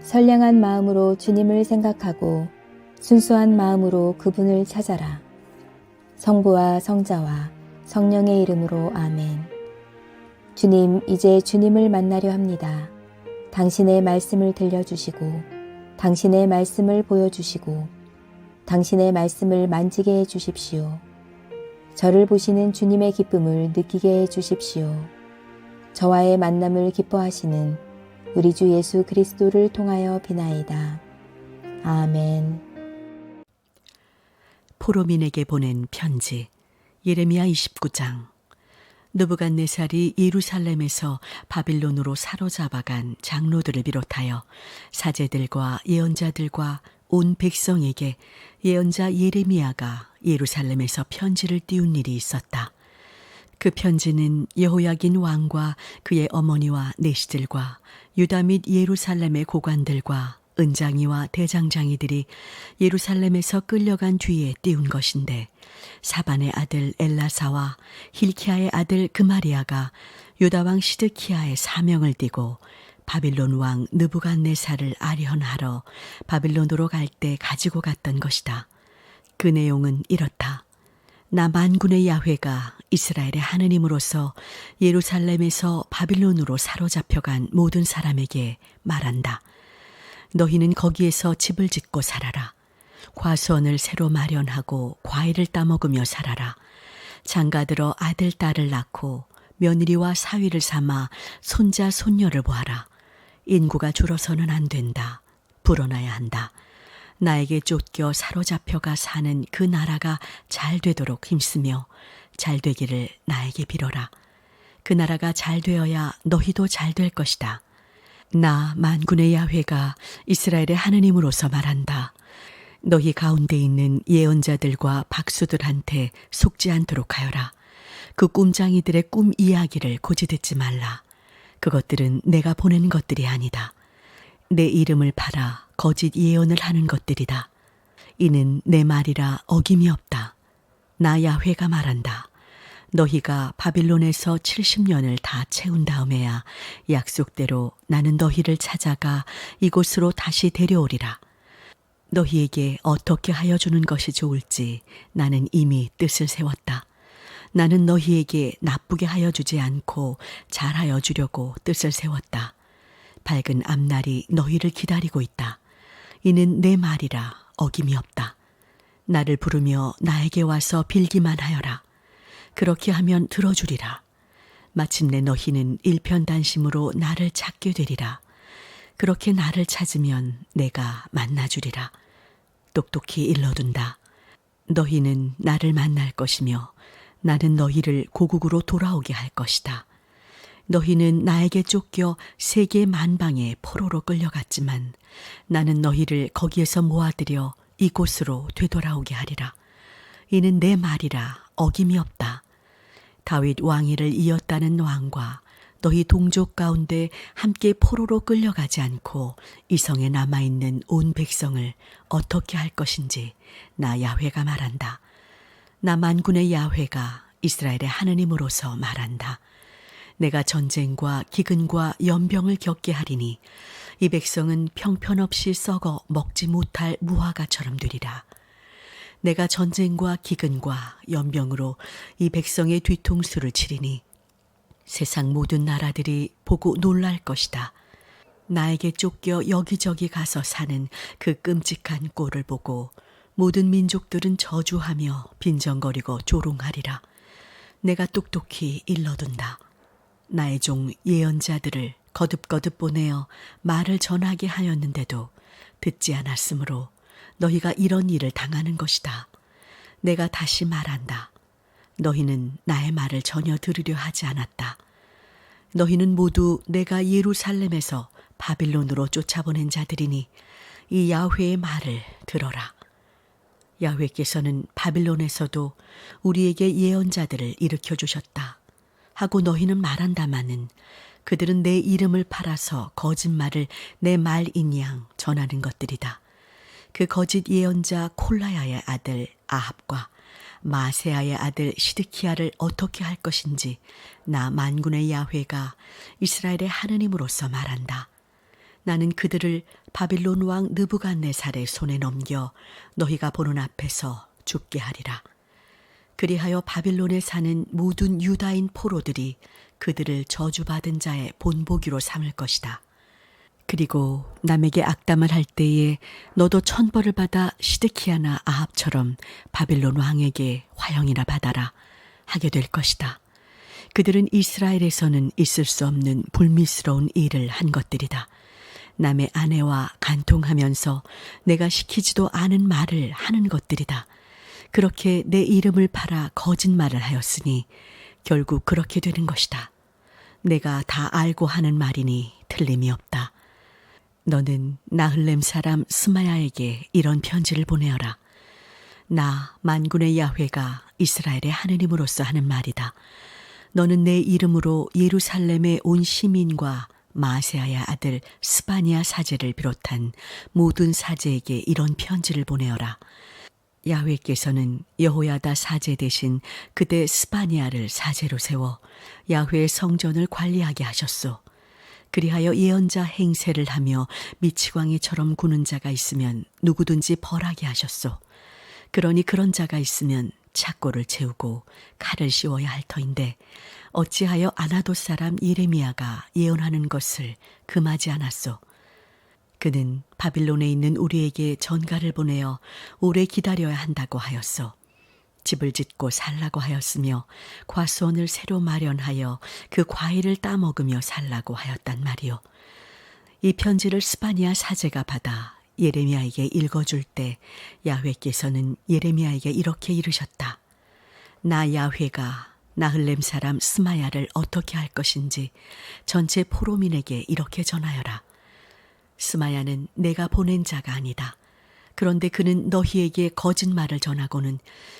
선량한 마음으로 주님을 생각하고 순수한 마음으로 그분을 찾아라. 성부와 성자와 성령의 이름으로 아멘. 주님, 이제 주님을 만나려 합니다. 당신의 말씀을 들려주시고 당신의 말씀을 보여주시고 당신의 말씀을 만지게 해주십시오. 저를 보시는 주님의 기쁨을 느끼게 해주십시오. 저와의 만남을 기뻐하시는 우리 주 예수 그리스도를 통하여 비나이다. 아멘. 포로민에게 보낸 편지. 예레미야 29장. 느부갓네살이 예루살렘에서 바빌론으로 사로잡아간 장로들을 비롯하여 사제들과 예언자들과 온 백성에게 예언자 예레미야가 예루살렘에서 편지를 띄운 일이 있었다. 그 편지는 여호야긴 왕과 그의 어머니와 내시들과 유다 및 예루살렘의 고관들과 은장이와 대장장이들이 예루살렘에서 끌려간 뒤에 띄운 것인데, 사반의 아들 엘라사와 힐키야의 아들 그마리아가 유다왕 시드키야의 사명을 띠고 바빌론 왕 느부갓네살을 아련하러 바빌론으로 갈 때 가지고 갔던 것이다. 그 내용은 이렇다. 나 만군의 야훼가 이스라엘의 하느님으로서 예루살렘에서 바빌론으로 사로잡혀간 모든 사람에게 말한다. 너희는 거기에서 집을 짓고 살아라. 과수원을 새로 마련하고 과일을 따먹으며 살아라. 장가들어 아들, 딸을 낳고 며느리와 사위를 삼아 손자, 손녀를 보아라. 인구가 줄어서는 안 된다. 불어나야 한다. 나에게 쫓겨 사로잡혀가 사는 그 나라가 잘 되도록 힘쓰며 잘 되기를 나에게 빌어라. 그 나라가 잘 되어야 너희도 잘 될 것이다. 나 만군의 야훼가 이스라엘의 하느님으로서 말한다. 너희 가운데 있는 예언자들과 박수들한테 속지 않도록 하여라. 그 꿈장이들의 꿈 이야기를 고지 듣지 말라. 그것들은 내가 보낸 것들이 아니다. 내 이름을 팔아 거짓 예언을 하는 것들이다. 이는 내 말이라 어김이 없다. 나 야훼가 말한다. 너희가 바빌론에서 70년을 다 채운 다음에야 약속대로 나는 너희를 찾아가 이곳으로 다시 데려오리라. 너희에게 어떻게 하여 주는 것이 좋을지 나는 이미 뜻을 세웠다. 나는 너희에게 나쁘게 하여 주지 않고 잘하여 주려고 뜻을 세웠다. 밝은 앞날이 너희를 기다리고 있다. 이는 내 말이라 어김이 없다. 나를 부르며 나에게 와서 빌기만 하여라. 그렇게 하면 들어주리라. 마침내 너희는 일편단심으로 나를 찾게 되리라. 그렇게 나를 찾으면 내가 만나주리라. 똑똑히 일러둔다. 너희는 나를 만날 것이며 나는 너희를 고국으로 돌아오게 할 것이다. 너희는 나에게 쫓겨 세계 만방의 포로로 끌려갔지만 나는 너희를 거기에서 모아들여 이곳으로 되돌아오게 하리라. 이는 내 말이라 어김이 없다. 다윗 왕위를 이었다는 왕과 너희 동족 가운데 함께 포로로 끌려가지 않고 이 성에 남아있는 온 백성을 어떻게 할 것인지 나 야훼가 말한다. 나 만군의 야훼가 이스라엘의 하느님으로서 말한다. 내가 전쟁과 기근과 연병을 겪게 하리니 이 백성은 평편없이 썩어 먹지 못할 무화과처럼 되리라. 내가 전쟁과 기근과 연병으로 이 백성의 뒤통수를 치리니 세상 모든 나라들이 보고 놀랄 것이다. 나에게 쫓겨 여기저기 가서 사는 그 끔찍한 꼴을 보고 모든 민족들은 저주하며 빈정거리고 조롱하리라. 내가 똑똑히 일러둔다. 나의 종 예언자들을 거듭거듭 보내어 말을 전하게 하였는데도 듣지 않았으므로 너희가 이런 일을 당하는 것이다. 내가 다시 말한다. 너희는 나의 말을 전혀 들으려 하지 않았다. 너희는 모두 내가 예루살렘에서 바빌론으로 쫓아보낸 자들이니 이 야훼의 말을 들어라. 야훼께서는 바빌론에서도 우리에게 예언자들을 일으켜 주셨다 하고 너희는 말한다마는 그들은 내 이름을 팔아서 거짓말을 내 말인 양 전하는 것들이다. 그 거짓 예언자 콜라야의 아들 아합과 마세아의 아들 시드키야를 어떻게 할 것인지 나 만군의 야훼가 이스라엘의 하느님으로서 말한다. 나는 그들을 바빌론 왕 느부갓네살의 손에 넘겨 너희가 보는 앞에서 죽게 하리라. 그리하여 바빌론에 사는 모든 유다인 포로들이 그들을 저주받은 자의 본보기로 삼을 것이다. 그리고 남에게 악담을 할 때에 너도 천벌을 받아 시드키야나 아합처럼 바빌론 왕에게 화형이나 받아라 하게 될 것이다. 그들은 이스라엘에서는 있을 수 없는 불미스러운 일을 한 것들이다. 남의 아내와 간통하면서 내가 시키지도 않은 말을 하는 것들이다. 그렇게 내 이름을 팔아 거짓말을 하였으니 결국 그렇게 되는 것이다. 내가 다 알고 하는 말이니 틀림이 없다. 너는 나흘렘 사람 스마야에게 이런 편지를 보내어라. 나 만군의 야훼가 이스라엘의 하느님으로서 하는 말이다. 너는 내 이름으로 예루살렘의 온 시민과 마세아의 아들 스바니아 사제를 비롯한 모든 사제에게 이런 편지를 보내어라. 야훼께서는 여호야다 사제 대신 그대 스바니아를 사제로 세워 야훼의 성전을 관리하게 하셨소. 그리하여 예언자 행세를 하며 미치광이처럼 구는 자가 있으면 누구든지 벌하게 하셨소. 그러니 그런 자가 있으면 착고를 채우고 칼을 씌워야 할 터인데 어찌하여 아나돗 사람 예레미야가 예언하는 것을 금하지 않았소. 그는 바빌론에 있는 우리에게 전가를 보내어 오래 기다려야 한다고 하였소. 집을 짓고 살라고 하였으며 과수원을 새로 마련하여 그 과일을 따먹으며 살라고 하였단 말이요. 이 편지를 스바니아 사제가 받아 예레미야에게 읽어줄 때 야훼께서는 예레미야에게 이렇게 이르셨다. 나 야훼가 나흘렘 사람 스마야를 어떻게 할 것인지 전체 포로민에게 이렇게 전하여라. 스마야는 내가 보낸 자가 아니다. 그런데 그는 너희에게 거짓말을 전하고는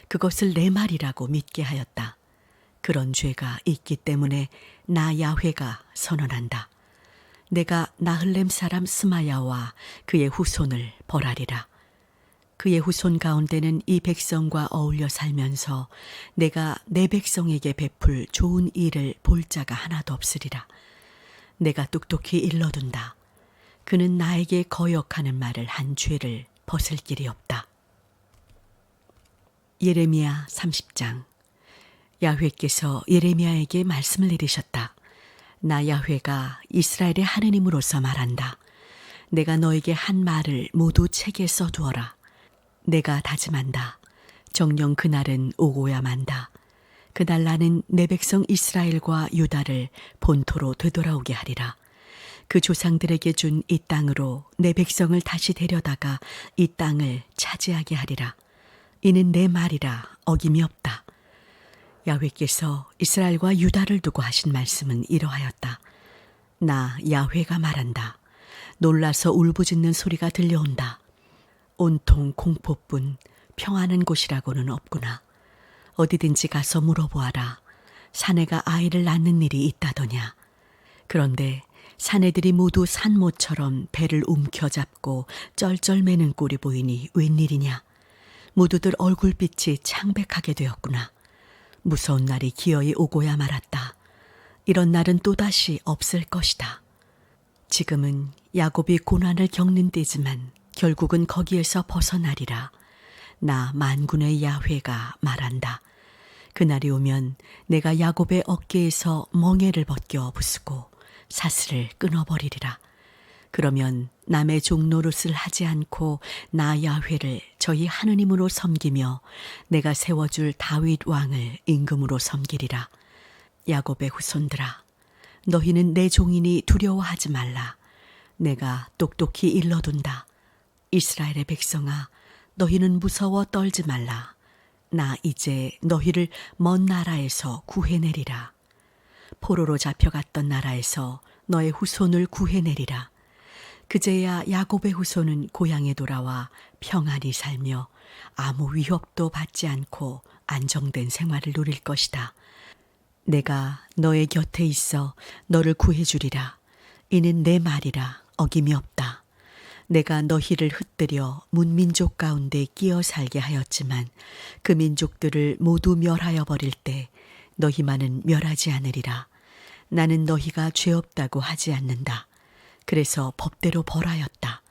그것을 내 말이라고 믿게 하였다. 그런 죄가 있기 때문에 나 야훼가 선언한다. 내가 나흘렘 사람 스마야와 그의 후손을 벌하리라. 그의 후손 가운데는 이 백성과 어울려 살면서 내가 내 백성에게 베풀 좋은 일을 볼 자가 하나도 없으리라. 내가 똑똑히 일러둔다. 그는 나에게 거역하는 말을 한 죄를 벗을 길이 없다. 예레미야 30장. 야훼께서 예레미야에게 말씀을 내리셨다. 나 야훼가 이스라엘의 하느님으로서 말한다. 내가 너에게 한 말을 모두 책에 써두어라. 내가 다짐한다. 정녕 그날은 오고야 만다. 그날 나는 내 백성 이스라엘과 유다를 본토로 되돌아오게 하리라. 그 조상들에게 준 이 땅으로 내 백성을 다시 데려다가 이 땅을 차지하게 하리라. 이는 내 말이라 어김이 없다. 야훼께서 이스라엘과 유다를 두고 하신 말씀은 이러하였다. 나 야훼가 말한다. 놀라서 울부짖는 소리가 들려온다. 온통 공포뿐 평안한 곳이라고는 없구나. 어디든지 가서 물어보아라. 사내가 아이를 낳는 일이 있다더냐. 그런데 사내들이 모두 산모처럼 배를 움켜잡고 쩔쩔매는 꼴이 보이니 웬일이냐. 모두들 얼굴빛이 창백하게 되었구나. 무서운 날이 기어이 오고야 말았다. 이런 날은 또다시 없을 것이다. 지금은 야곱이 고난을 겪는 때지만 결국은 거기에서 벗어나리라. 나 만군의 야훼가 말한다. 그날이 오면 내가 야곱의 어깨에서 멍에를 벗겨 부수고 사슬을 끊어버리리라. 그러면 남의 종 노릇을 하지 않고 나 야훼를 저희 하느님으로 섬기며 내가 세워줄 다윗 왕을 임금으로 섬기리라. 야곱의 후손들아, 너희는 내 종이니 두려워하지 말라. 내가 똑똑히 일러둔다. 이스라엘의 백성아, 너희는 무서워 떨지 말라. 나 이제 너희를 먼 나라에서 구해내리라. 포로로 잡혀갔던 나라에서 너의 후손을 구해내리라. 그제야 야곱의 후손은 고향에 돌아와 평안히 살며 아무 위협도 받지 않고 안정된 생활을 누릴 것이다. 내가 너의 곁에 있어 너를 구해주리라. 이는 내 말이라 어김이 없다. 내가 너희를 흩뜨려 문민족 가운데 끼어 살게 하였지만 그 민족들을 모두 멸하여 버릴 때 너희만은 멸하지 않으리라. 나는 너희가 죄 없다고 하지 않는다. 그래서 법대로 벌하였다.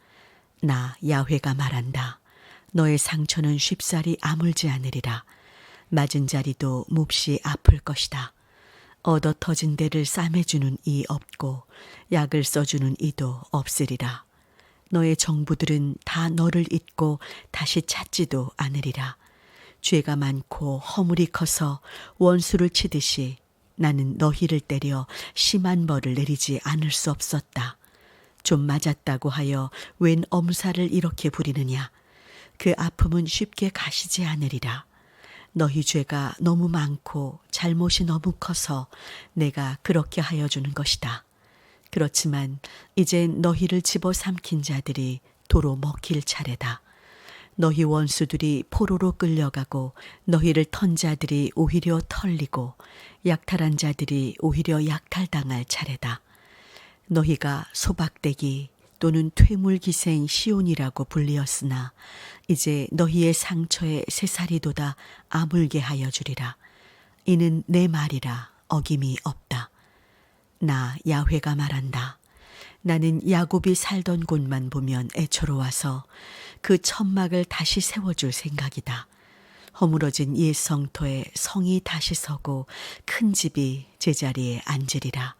나 야훼가 말한다. 너의 상처는 쉽사리 아물지 않으리라. 맞은 자리도 몹시 아플 것이다. 얻어 터진 데를 싸매주는 이 없고 약을 써주는 이도 없으리라. 너의 정부들은 다 너를 잊고 다시 찾지도 않으리라. 죄가 많고 허물이 커서 원수를 치듯이 나는 너희를 때려 심한 벌을 내리지 않을 수 없었다. 좀 맞았다고 하여 웬 엄살을 이렇게 부리느냐. 그 아픔은 쉽게 가시지 않으리라. 너희 죄가 너무 많고 잘못이 너무 커서 내가 그렇게 하여 주는 것이다. 그렇지만 이젠 너희를 집어삼킨 자들이 도로 먹힐 차례다. 너희 원수들이 포로로 끌려가고 너희를 턴 자들이 오히려 털리고 약탈한 자들이 오히려 약탈당할 차례다. 너희가 소박대기 또는 퇴물기생 시온이라고 불리었으나 이제 너희의 상처에 새살이 돋아 아물게 하여 주리라. 이는 내 말이라 어김이 없다. 나 야훼가 말한다. 나는 야곱이 살던 곳만 보면 애처로워서 그 천막을 다시 세워줄 생각이다. 허물어진 옛 성터에 성이 다시 서고 큰 집이 제자리에 앉으리라.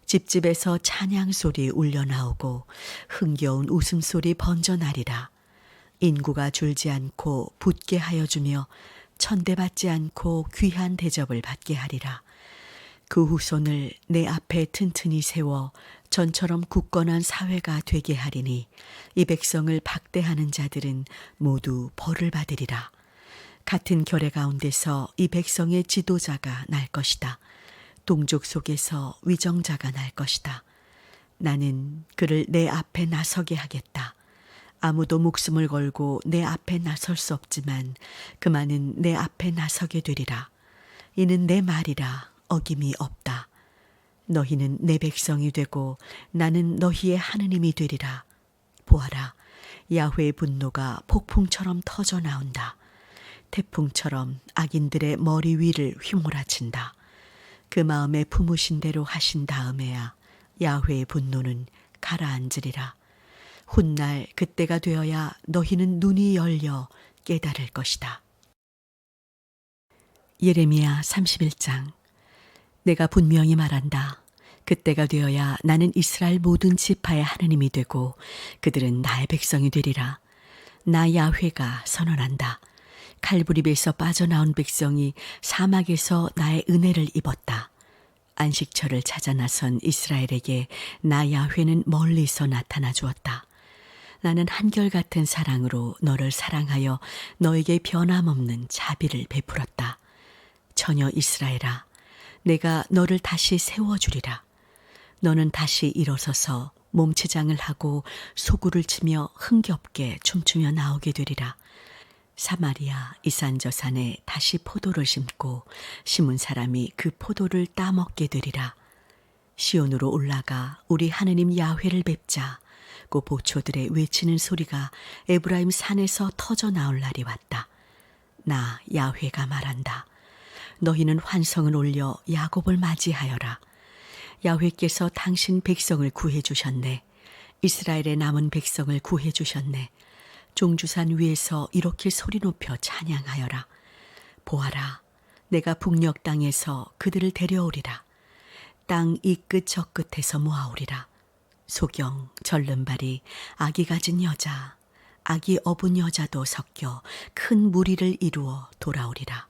집집에서 찬양소리 울려나오고 흥겨운 웃음소리 번져나리라. 인구가 줄지 않고 붙게 하여 주며 천대받지 않고 귀한 대접을 받게 하리라. 그 후손을 내 앞에 튼튼히 세워 전처럼 굳건한 사회가 되게 하리니 이 백성을 박대하는 자들은 모두 벌을 받으리라. 같은 결의 가운데서 이 백성의 지도자가 날 것이다. 동족 속에서 위정자가 날 것이다. 나는 그를 내 앞에 나서게 하겠다. 아무도 목숨을 걸고 내 앞에 나설 수 없지만 그만은 내 앞에 나서게 되리라. 이는 내 말이라 어김이 없다. 너희는 내 백성이 되고 나는 너희의 하느님이 되리라. 보아라, 야훼의 분노가 폭풍처럼 터져 나온다. 태풍처럼 악인들의 머리 위를 휘몰아친다. 그 마음에 품으신 대로 하신 다음에야 야훼의 분노는 가라앉으리라. 훗날 그때가 되어야 너희는 눈이 열려 깨달을 것이다. 예레미야 31장. 내가 분명히 말한다. 그때가 되어야 나는 이스라엘 모든 지파의 하느님이 되고 그들은 나의 백성이 되리라. 나 야훼가 선언한다. 칼부립에서 빠져나온 백성이 사막에서 나의 은혜를 입었다. 안식처를 찾아 나선 이스라엘에게 나 야훼는 멀리서 나타나 주었다. 나는 한결같은 사랑으로 너를 사랑하여 너에게 변함없는 자비를 베풀었다. 처녀 이스라엘아, 내가 너를 다시 세워주리라. 너는 다시 일어서서 몸치장을 하고 소구를 치며 흥겹게 춤추며 나오게 되리라. 사마리아 이산저산에 다시 포도를 심고 심은 사람이 그 포도를 따먹게 되리라. 시온으로 올라가 우리 하느님 야훼를 뵙자. 고 보초들의 외치는 소리가 에브라임 산에서 터져 나올 날이 왔다. 나 야훼가 말한다. 너희는 환성을 올려 야곱을 맞이하여라. 야훼께서 당신 백성을 구해 주셨네. 이스라엘의 남은 백성을 구해 주셨네. 종주산 위에서 이렇게 소리 높여 찬양하여라. 보아라, 내가 북녘 땅에서 그들을 데려오리라. 땅 이 끝 저 끝에서 모아오리라. 소경, 절름발이, 아기 가진 여자, 아기 업은 여자도 섞여 큰 무리를 이루어 돌아오리라.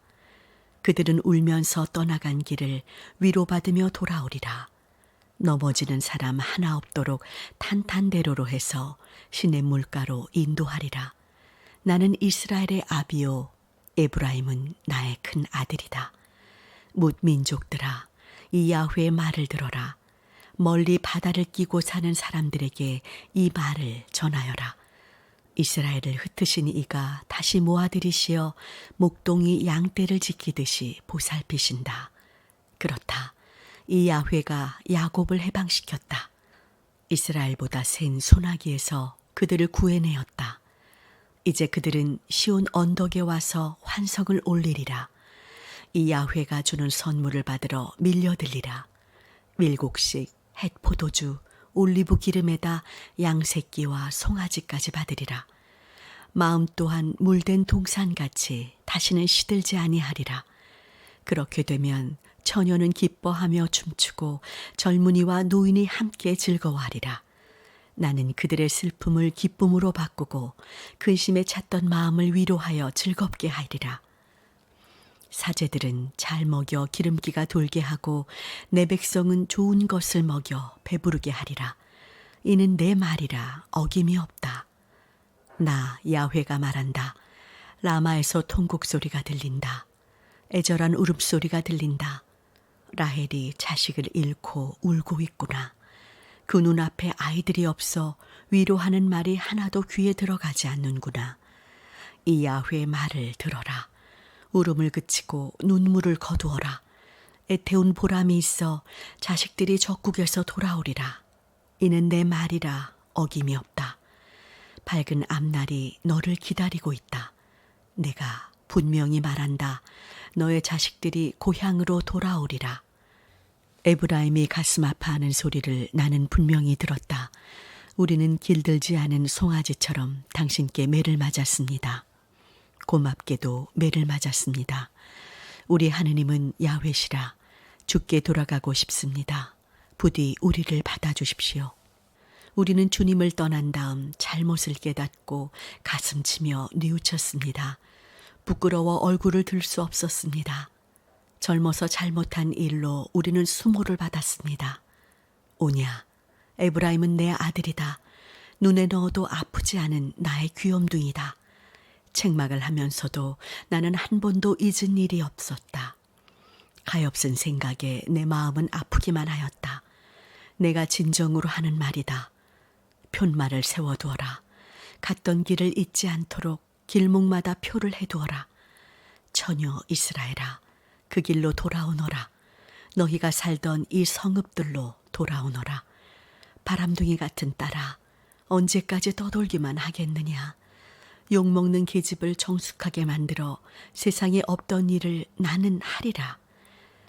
그들은 울면서 떠나간 길을 위로받으며 돌아오리라. 넘어지는 사람 하나 없도록 탄탄대로로 해서 신의 물가로 인도하리라. 나는 이스라엘의 아비요, 에브라임은 나의 큰 아들이다. 뭇 민족들아, 이 야훼의 말을 들어라. 멀리 바다를 끼고 사는 사람들에게 이 말을 전하여라. 이스라엘을 흩으신 이가 다시 모아들이시어 목동이 양떼를 지키듯이 보살피신다. 그렇다. 이 야훼가 야곱을 해방시켰다. 이스라엘보다 센 소나기에서 그들을 구해내었다. 이제 그들은 시온 언덕에 와서 환성을 올리리라. 이 야훼가 주는 선물을 받으러 밀려들리라. 밀곡식, 햇 포도주, 올리브 기름에다 양새끼와 송아지까지 받으리라. 마음 또한 물된 동산같이 다시는 시들지 아니하리라. 그렇게 되면 처녀는 기뻐하며 춤추고 젊은이와 노인이 함께 즐거워하리라. 나는 그들의 슬픔을 기쁨으로 바꾸고 근심에 찼던 마음을 위로하여 즐겁게 하리라. 사제들은 잘 먹여 기름기가 돌게 하고 내 백성은 좋은 것을 먹여 배부르게 하리라. 이는 내 말이라 어김이 없다. 나 야훼가 말한다. 라마에서 통곡 소리가 들린다. 애절한 울음소리가 들린다. 라헬이 자식을 잃고 울고 있구나. 그 눈앞에 아이들이 없어 위로하는 말이 하나도 귀에 들어가지 않는구나. 이 야훼의 말을 들어라. 울음을 그치고 눈물을 거두어라. 애태운 보람이 있어 자식들이 적국에서 돌아오리라. 이는 내 말이라 어김이 없다. 밝은 앞날이 너를 기다리고 있다. 내가 분명히 말한다. 너의 자식들이 고향으로 돌아오리라. 에브라임이 가슴 아파하는 소리를 나는 분명히 들었다. 우리는 길들지 않은 송아지처럼 당신께 매를 맞았습니다. 고맙게도 매를 맞았습니다. 우리 하느님은 야훼시라. 주께 돌아가고 싶습니다. 부디 우리를 받아주십시오. 우리는 주님을 떠난 다음 잘못을 깨닫고 가슴치며 뉘우쳤습니다. 부끄러워 얼굴을 들 수 없었습니다. 젊어서 잘못한 일로 우리는 수모를 받았습니다. 오냐, 에브라임은 내 아들이다. 눈에 넣어도 아프지 않은 나의 귀염둥이다. 책망을 하면서도 나는 한 번도 잊은 일이 없었다. 가엾은 생각에 내 마음은 아프기만 하였다. 내가 진정으로 하는 말이다. 푯말을 세워두어라. 갔던 길을 잊지 않도록 길목마다 표를 해두어라. 처녀 이스라엘아, 그 길로 돌아오너라. 너희가 살던 이 성읍들로 돌아오너라. 바람둥이 같은 딸아, 언제까지 떠돌기만 하겠느냐. 욕먹는 계집을 정숙하게 만들어 세상에 없던 일을 나는 하리라.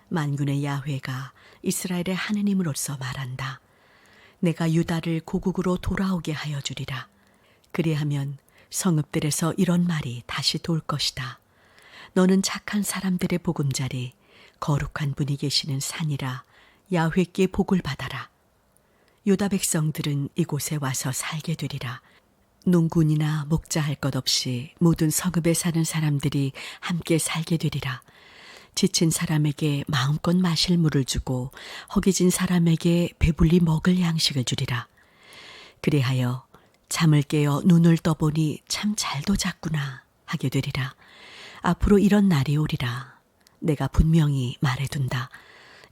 만군의 야훼가 이스라엘의 하느님으로서 말한다. 내가 유다를 고국으로 돌아오게 하여 주리라. 그리하면 성읍들에서 이런 말이 다시 돌 것이다. 너는 착한 사람들의 보금자리, 거룩한 분이 계시는 산이라. 야훼께 복을 받아라. 유다 백성들은 이곳에 와서 살게 되리라. 농군이나 목자할 것 없이 모든 성읍에 사는 사람들이 함께 살게 되리라. 지친 사람에게 마음껏 마실 물을 주고 허기진 사람에게 배불리 먹을 양식을 주리라. 그리하여 잠을 깨어 눈을 떠보니 참 잘도 잤구나 하게 되리라. 앞으로 이런 날이 오리라. 내가 분명히 말해둔다.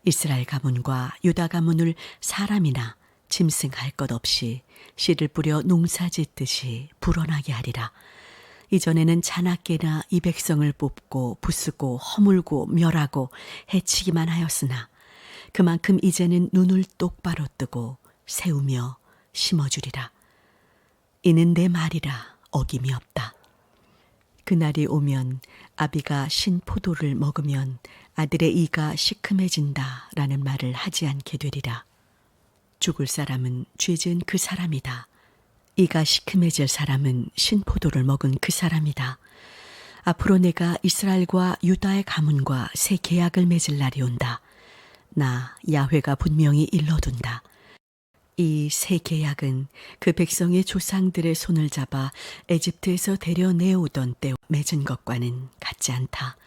이스라엘 가문과 유다 가문을 사람이나 짐승할 것 없이 씨를 뿌려 농사 짓듯이 불어나게 하리라. 이전에는 자나깨나 이 백성을 뽑고 부수고 허물고 멸하고 해치기만 하였으나 그만큼 이제는 눈을 똑바로 뜨고 세우며 심어주리라. 이는 내 말이라 어김이 없다. 그날이 오면 아비가 신 포도를 먹으면 아들의 이가 시큼해진다 라는 말을 하지 않게 되리라. 죽을 사람은 죄 지은 그 사람이다. 이가 시큼해질 사람은 신포도를 먹은 그 사람이다. 앞으로 내가 이스라엘과 유다의 가문과 새 계약을 맺을 날이 온다. 나 야훼가 분명히 일러둔다. 이 새 계약은 그 백성의 조상들의 손을 잡아 에집트에서 데려내오던 때 맺은 것과는 같지 않다.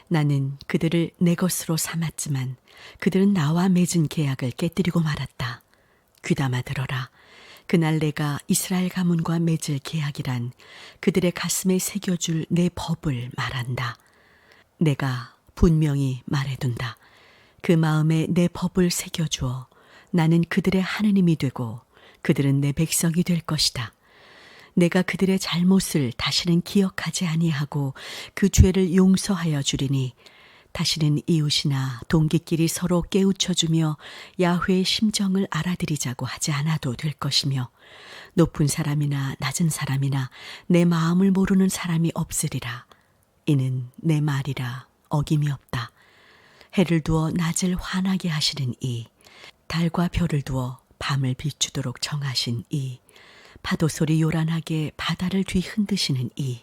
나는 그들을 내 것으로 삼았지만 그들은 나와 맺은 계약을 깨뜨리고 말았다. 귀담아 들어라. 그날 내가 이스라엘 가문과 맺을 계약이란 그들의 가슴에 새겨줄 내 법을 말한다. 내가 분명히 말해둔다. 그 마음에 내 법을 새겨주어 나는 그들의 하느님이 되고 그들은 내 백성이 될 것이다. 내가 그들의 잘못을 다시는 기억하지 아니하고 그 죄를 용서하여 주리니 다시는 이웃이나 동기끼리 서로 깨우쳐주며 야훼의 심정을 알아들이자고 하지 않아도 될 것이며 높은 사람이나 낮은 사람이나 내 마음을 모르는 사람이 없으리라. 이는 내 말이라 어김이 없다. 해를 두어 낮을 환하게 하시는 이, 달과 별을 두어 밤을 비추도록 정하신 이, 파도소리 요란하게 바다를 뒤흔드시는 이,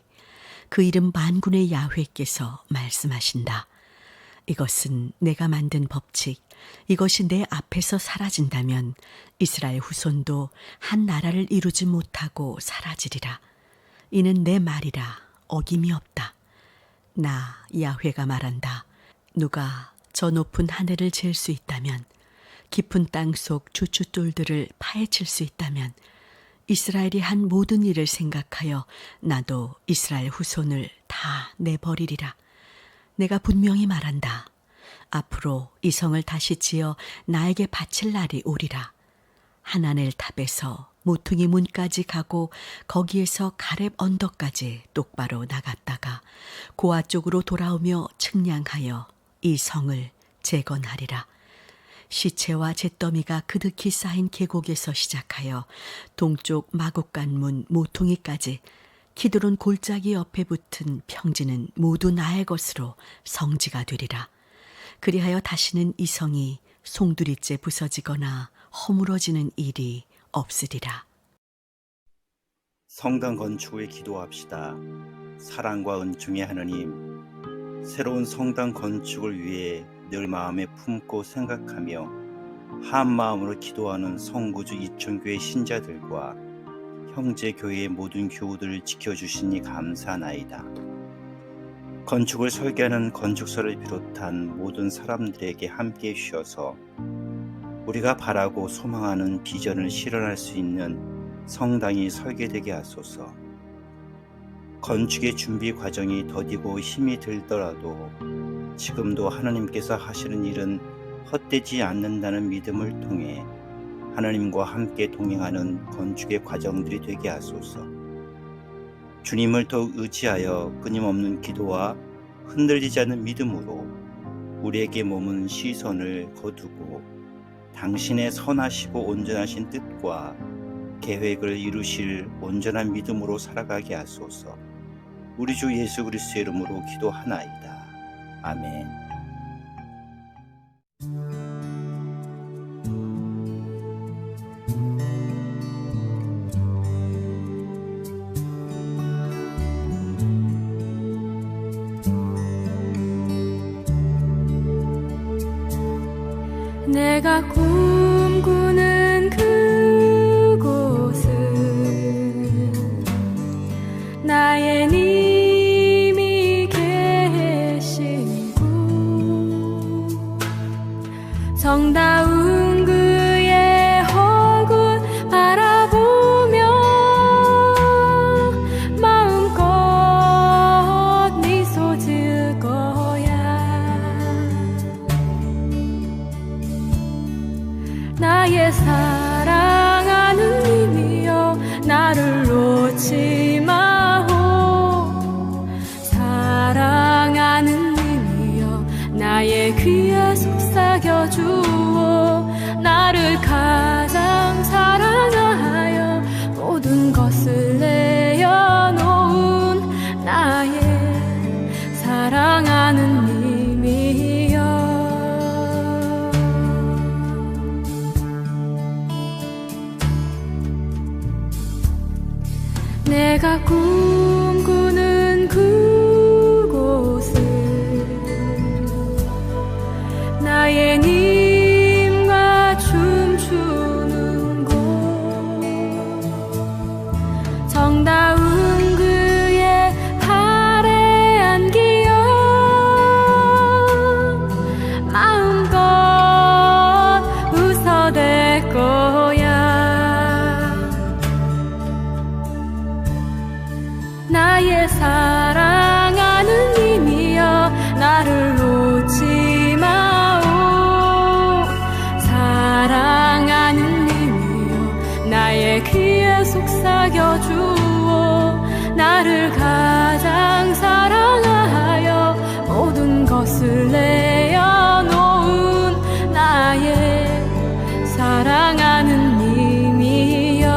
그 이름 만군의 야훼께서 말씀하신다. 이것은 내가 만든 법칙, 이것이 내 앞에서 사라진다면 이스라엘 후손도 한 나라를 이루지 못하고 사라지리라. 이는 내 말이라 어김이 없다. 나 야훼가 말한다. 누가 저 높은 하늘을 잴 수 있다면, 깊은 땅속 주춧돌들을 파헤칠 수 있다면, 이스라엘이 한 모든 일을 생각하여 나도 이스라엘 후손을 다 내버리리라. 내가 분명히 말한다. 앞으로 이 성을 다시 지어 나에게 바칠 날이 오리라. 하나넬 탑에서 모퉁이 문까지 가고 거기에서 가렙 언덕까지 똑바로 나갔다가 고아 쪽으로 돌아오며 측량하여 이 성을 재건하리라. 시체와 잿더미가 그득히 쌓인 계곡에서 시작하여 동쪽 마곡간문 모퉁이까지 키드론 골짜기 옆에 붙은 평지는 모두 나의 것으로 성지가 되리라. 그리하여 다시는 이 성이 송두리째 부서지거나 허물어지는 일이 없으리라. 성당 건축을 기도합시다. 사랑과 은총의 하느님, 새로운 성당 건축을 위해 늘 마음에 품고 생각하며 한 마음으로 기도하는 성구주 이천교회 신자들과 형제 교회의 모든 교우들을 지켜주시니 감사하나이다. 건축을 설계하는 건축사를 비롯한 모든 사람들에게 함께해 주셔서 우리가 바라고 소망하는 비전을 실현할 수 있는 성당이 설계되게 하소서. 건축의 준비 과정이 더디고 힘이 들더라도 지금도 하나님께서 하시는 일은 헛되지 않는다는 믿음을 통해 하나님과 함께 동행하는 건축의 과정들이 되게 하소서. 주님을 더욱 의지하여 끊임없는 기도와 흔들리지 않는 믿음으로 우리에게 머문 시선을 거두고 당신의 선하시고 온전하신 뜻과 계획을 이루실 온전한 믿음으로 살아가게 하소서. 우리 주 예수 그리스도의 이름으로 기도하나이다. 아멘. 내가 꿈꾸는 그곳은 나의 님이 계신 곳, 성다운 그의 얼굴 바라보며 마음껏 미소 지을 거야. 나의 사랑하는 님이여, 나를 놓지 마오. 사랑하는 님이여, 나의 귀에 속삭여 주오. 나를 가장 사랑하여 모든 것을 내어놓은 나의 사랑하는 님이여. 내가 꿈꾸는 그곳은 나의 님과 춤추는 곳, 정다운 그의 팔에 안기어 마음껏 웃어댈 거야. 나의 사랑하는 님이여, 나를 놓지 마오. 사랑하는 님이여, 나의 귀에 속삭여 주오. 나를 가장 사랑하여 모든 것을 내어놓은 나의 사랑하는 님이여.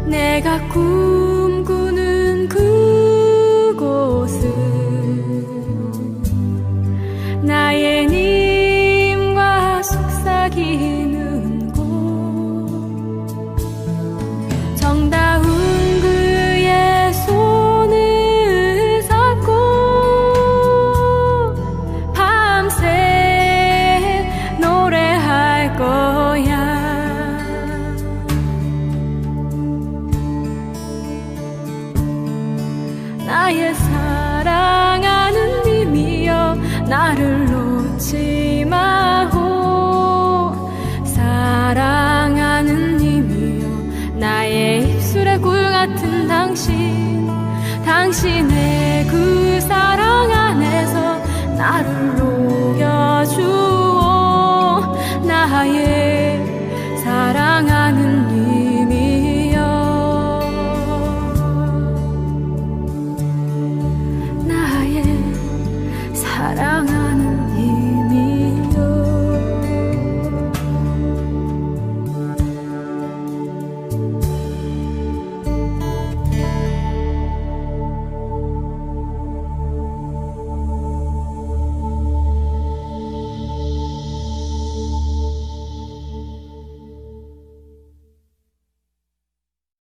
내가 꿈꾸는 그곳은 사랑하는 님이여 나를 놓지 마오. 사랑하는 님이여 나의 입술의 꿀 같은 당신, 당신의